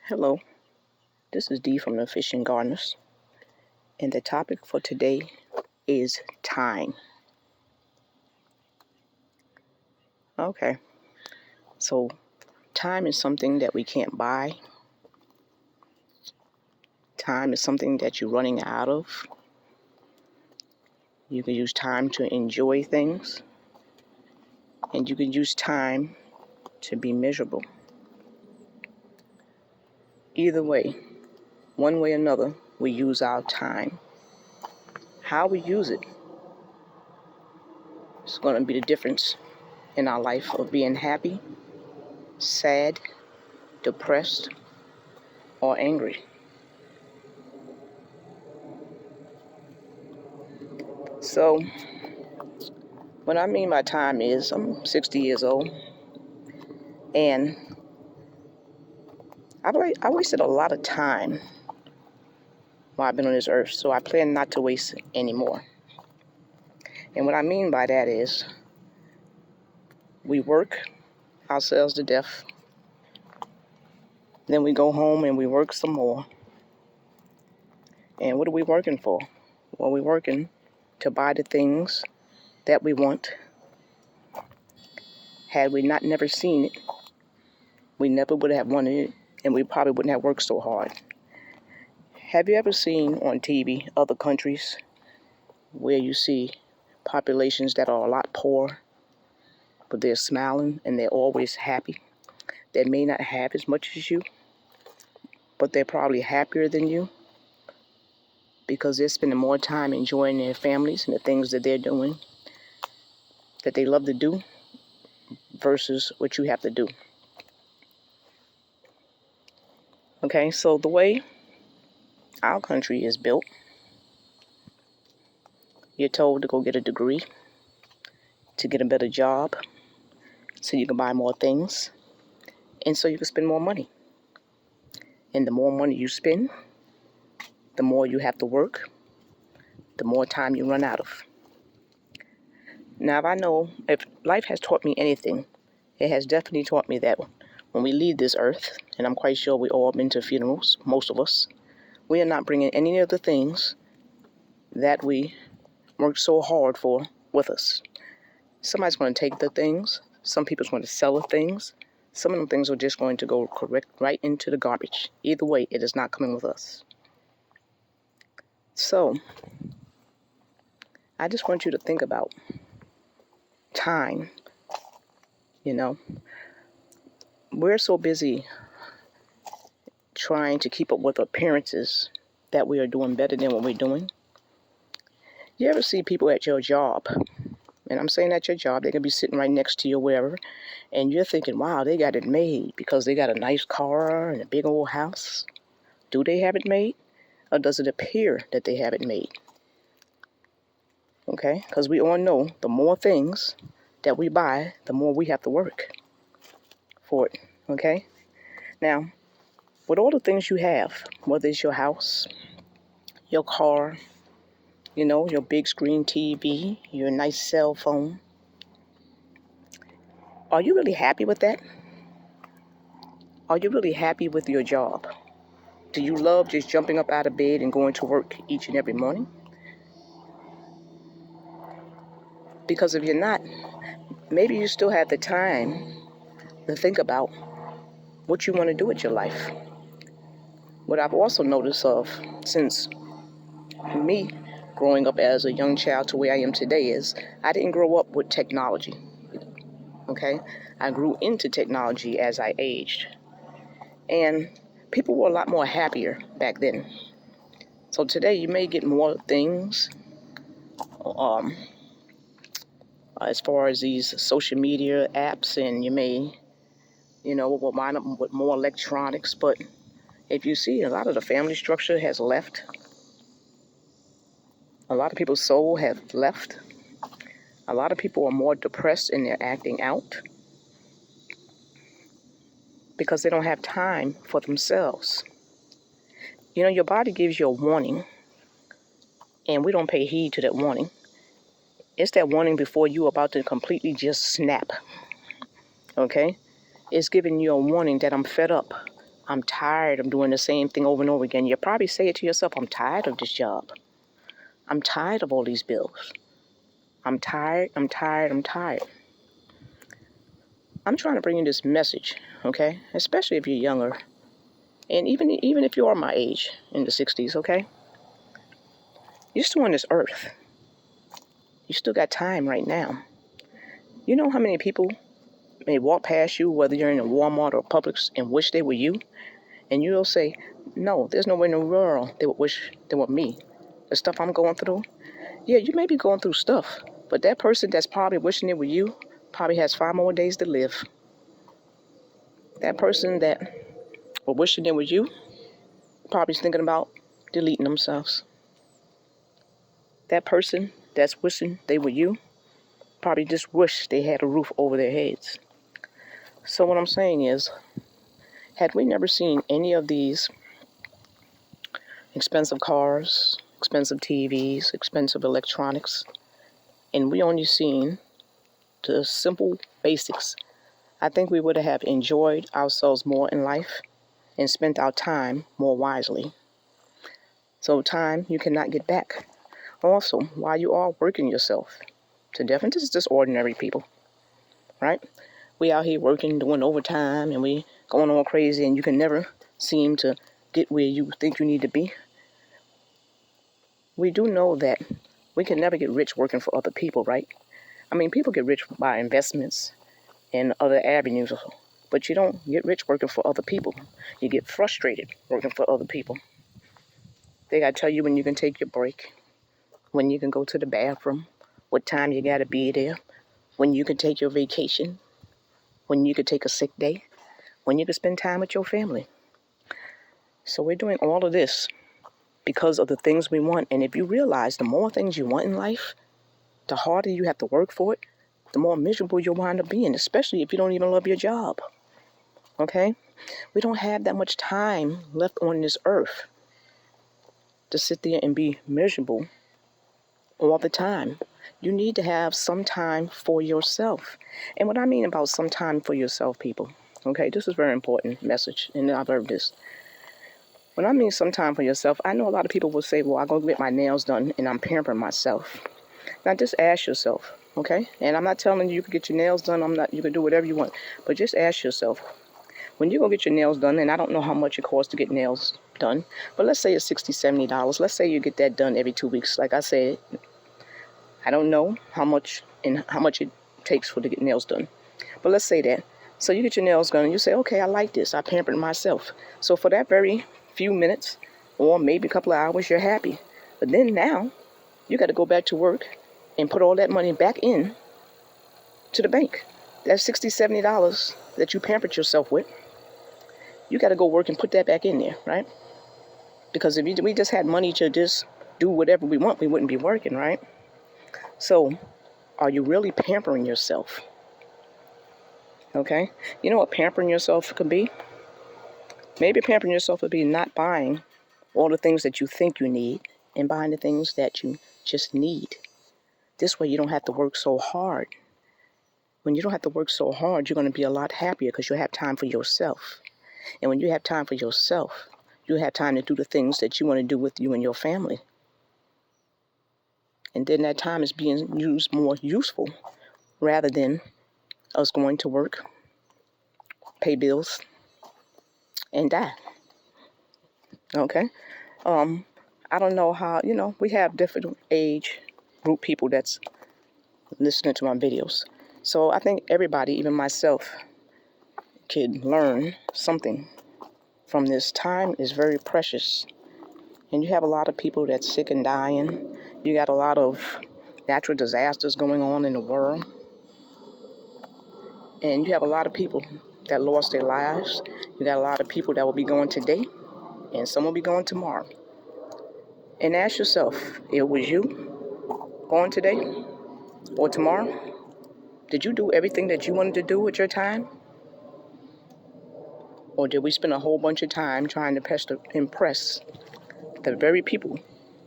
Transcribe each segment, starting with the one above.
Hello, this is Dee from the Fishing Gardeners, and the topic for today is time. Okay, so time is something that we can't buy. Time is something that you're running out of. You can use time to enjoy things, and you can use time to be miserable. Either way, one way or another, we use our time. How we use it is going to be the difference in our life of being happy, sad, depressed, or angry. So, what I mean by time is I'm 60 years old, and I wasted a lot of time while I've been on this earth, so I plan not to waste any more. And what I mean by that is we work ourselves to death, then we go home and we work some more. And what are we working for? Well, we're working to buy the things that we want. Had we not never seen it, we never would have wanted it, and we probably wouldn't have worked so hard. Have you ever seen on TV other countries where you see populations that are a lot poorer, but they're smiling and they're always happy? They may not have as much as you, but they're probably happier than you because they're spending more time enjoying their families and the things that they're doing, that they love to do, versus what you have to do. Okay, so the way our country is built, you're told to go get a degree, to get a better job, so you can buy more things, and so you can spend more money. And the more money you spend, the more you have to work, the more time you run out of. Now, if life has taught me anything, it has definitely taught me that when we leave this earth, and I'm quite sure we all been to funerals, most of us, we are not bringing any of the things that we worked so hard for with us. Somebody's going to take the things. Some people's going to sell the things. Some of the things are just going to go correct right into the garbage. Either way, it is not coming with us. So, I just want you to think about time. We're so busy trying to keep up with appearances that we are doing better than what we're doing. You ever see people at your job, and I'm saying at your job, they can be sitting right next to you wherever, and you're thinking, wow, they got it made because they got a nice car and a big old house. Do they have it made, or does it appear that they have it made? Okay, because we all know the more things that we buy, the more we have to work for it. Okay, now, with all the things you have, whether it's your house, your car, your big screen TV, your nice cell phone, are you really happy with that? Are you really happy with your job? Do you love just jumping up out of bed and going to work each and every morning? Because if you're not, maybe you still have the time to think about what you want to do with your life. What I've also noticed since me growing up as a young child to where I am today is I didn't grow up with technology. Okay? I grew into technology as I aged. And people were a lot more happier back then. So today you may get more things as far as these social media apps, and you may, will wind up with more electronics. But if you see, a lot of the family structure has left. A lot of people's soul have left. A lot of people are more depressed and they're acting out because they don't have time for themselves. Your body gives you a warning, and we don't pay heed to that warning. It's that warning before you're about to completely just snap. Okay? It's giving you a warning that I'm fed up. I'm tired of doing the same thing over and over again. You probably say it to yourself, I'm tired of this job. I'm tired of all these bills. I'm tired, I'm tired, I'm tired. I'm trying to bring you this message, okay? Especially if you're younger. And even if you are my age, in the 60s, okay? You're still on this earth. You still got time right now. You know how many people may walk past you, whether you're in a Walmart or Publix, and wish they were you? And you'll say, no, there's no way in the world they would wish they were me. The stuff I'm going through. Yeah, you may be going through stuff, but that person that's probably wishing it were you probably has 5 more days to live. That person that was wishing it was you probably is thinking about deleting themselves. That person that's wishing they were you probably just wish they had a roof over their heads. So what I'm saying is, had we never seen any of these expensive cars, expensive TVs, expensive electronics, and we only seen the simple basics, I think we would have enjoyed ourselves more in life and spent our time more wisely. So time you cannot get back. Also, while you are working yourself to death, and this is just ordinary people, right? We out here working, doing overtime, and we going all crazy, and you can never seem to get where you think you need to be. We do know that we can never get rich working for other people, right? I mean, people get rich by investments and other avenues, but you don't get rich working for other people. You get frustrated working for other people. They got to tell you when you can take your break, when you can go to the bathroom, what time you got to be there, when you can take your vacation, when you can take a sick day, when you can spend time with your family. So we're doing all of this because of the things we want. And if you realize the more things you want in life, the harder you have to work for it, the more miserable you'll wind up being, especially if you don't even love your job. Okay? We don't have that much time left on this earth to sit there and be miserable all the time. You need to have some time for yourself. And what I mean about some time for yourself, people, okay, this is a very important message, and I've heard this. When I mean some time for yourself, I know a lot of people will say, well, I go get my nails done and I'm pampering myself. Now just ask yourself, okay? And I'm not telling you can get your nails done. You can do whatever you want. But just ask yourself, when you go get your nails done, and I don't know how much it costs to get nails done, but let's say it's $60, $70. Let's say you get that done every 2 weeks. Like I said, I don't know how much it takes to get nails done. But let's say that. So you get your nails done and you say, okay, I like this. I pampered myself. So for that very few minutes or maybe a couple of hours, you're happy. But then now you got to go back to work and put all that money back in to the bank. That $60, $70 that you pampered yourself with, you got to go work and put that back in there, right? Because if we just had money to just do whatever we want, we wouldn't be working, right? So are you really pampering yourself? Okay? You know what pampering yourself could be? Maybe pampering yourself would be not buying all the things that you think you need and buying the things that you just need. This way you don't have to work so hard. When you don't have to work so hard, you're going to be a lot happier because you'll have time for yourself. And when you have time for yourself, you have time to do the things that you want to do with you and your family. And then that time is being used more useful rather than us going to work, pay bills, and die. Okay? I don't know how, we have different age group people that's listening to my videos. So I think everybody, even myself, could learn something from this. Time is very precious. And you have a lot of people that's sick and dying. You got a lot of natural disasters going on in the world. And you have a lot of people that lost their lives. You got a lot of people that will be going today, and some will be going tomorrow. And ask yourself, it was you going today or tomorrow? Did you do everything that you wanted to do with your time? Or did we spend a whole bunch of time trying to impress the very people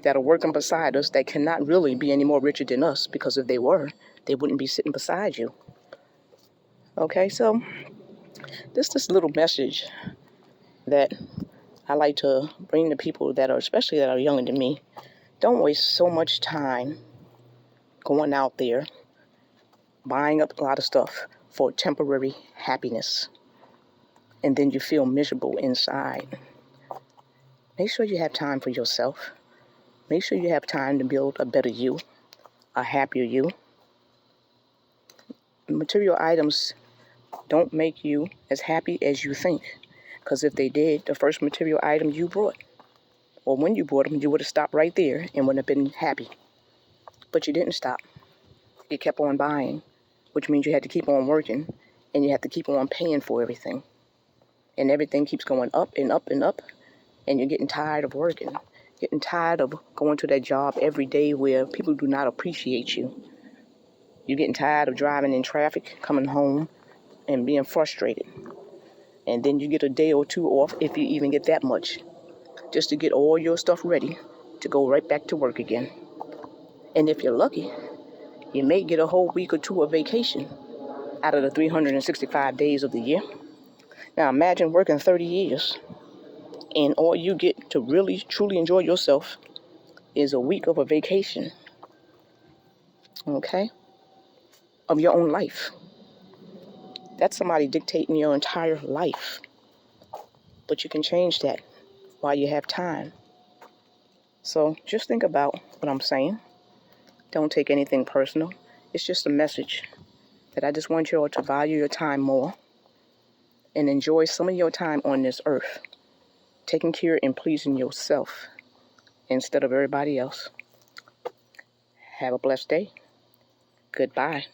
that are working beside us that cannot really be any more richer than us? Because if they were, they wouldn't be sitting beside you. Okay, so this little message that I like to bring to people that are, especially that are younger than me. Don't waste so much time going out there, buying up a lot of stuff for temporary happiness, and then you feel miserable inside. Make sure you have time for yourself. Make sure you have time to build a better you, a happier you. Material items don't make you as happy as you think. Because if they did, the first material item you brought, or when you bought them, you would have stopped right there and would have been happy. But you didn't stop. You kept on buying, which means you had to keep on working, and you have to keep on paying for everything. And everything keeps going up and up and up, and you're getting tired of working, getting tired of going to that job every day where people do not appreciate you. You're getting tired of driving in traffic, coming home, and being frustrated. And then you get a day or two off, if you even get that much, just to get all your stuff ready to go right back to work again. And if you're lucky, you may get a whole week or two of vacation out of the 365 days of the year. Now imagine working 30 years and all you get to really truly enjoy yourself is a week of a vacation, okay, of your own life. That's somebody dictating your entire life. But you can change that while you have time. So just think about what I'm saying. Don't take anything personal. It's just a message that I just want you all to value your time more and enjoy some of your time on this earth, taking care and pleasing yourself instead of everybody else. Have a blessed day. Goodbye.